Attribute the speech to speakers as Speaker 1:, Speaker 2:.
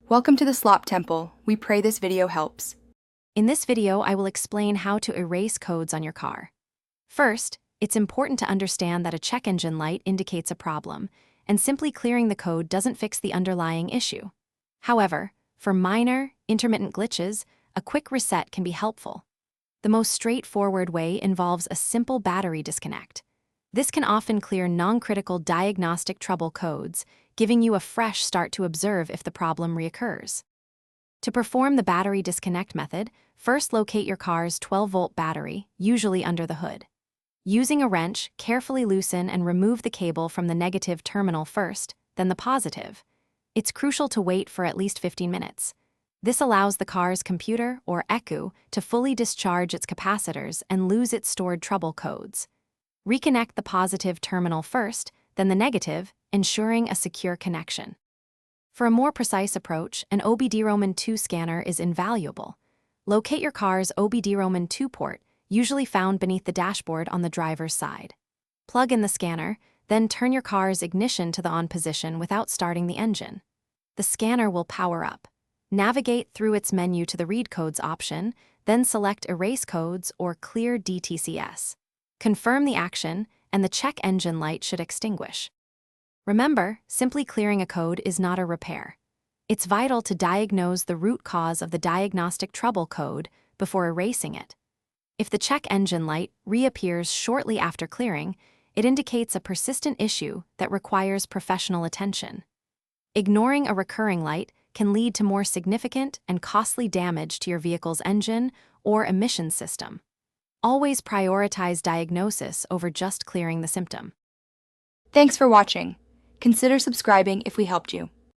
Speaker 1: Welcome to the Slop Temple. We pray this video helps.
Speaker 2: In this video, I will explain how to erase codes on your car. First, it's important to understand that a check engine light indicates a problem, and simply clearing the code doesn't fix the underlying issue. However, for minor, intermittent glitches, a quick reset can be helpful. The most straightforward way involves a simple battery disconnect. This can often clear non-critical diagnostic trouble codes, giving you a fresh start to observe if the problem reoccurs. To perform the battery disconnect method, first locate your car's 12-volt battery, usually under the hood. Using a wrench, carefully loosen and remove the cable from the negative terminal first, then the positive. It's crucial to wait for at least 15 minutes. This allows the car's computer, or ECU, to fully discharge its capacitors and lose its stored trouble codes. Reconnect the positive terminal first, then the negative, ensuring a secure connection. For a more precise approach, an OBD-ROMAN2 scanner is invaluable. Locate your car's OBD-ROMAN2 port, usually found beneath the dashboard on the driver's side. Plug in the scanner, then turn your car's ignition to the on position without starting the engine. The scanner will power up. Navigate through its menu to the Read Codes option, then select Erase Codes or Clear DTCs. Confirm the action, and the check engine light should extinguish. Remember, simply clearing a code is not a repair. It's vital to diagnose the root cause of the diagnostic trouble code before erasing it. If the check engine light reappears shortly after clearing, it indicates a persistent issue that requires professional attention. Ignoring a recurring light can lead to more significant and costly damage to your vehicle's engine or emission system. Always prioritize diagnosis over just clearing the symptom.
Speaker 1: Thanks for watching. Consider subscribing if we helped you.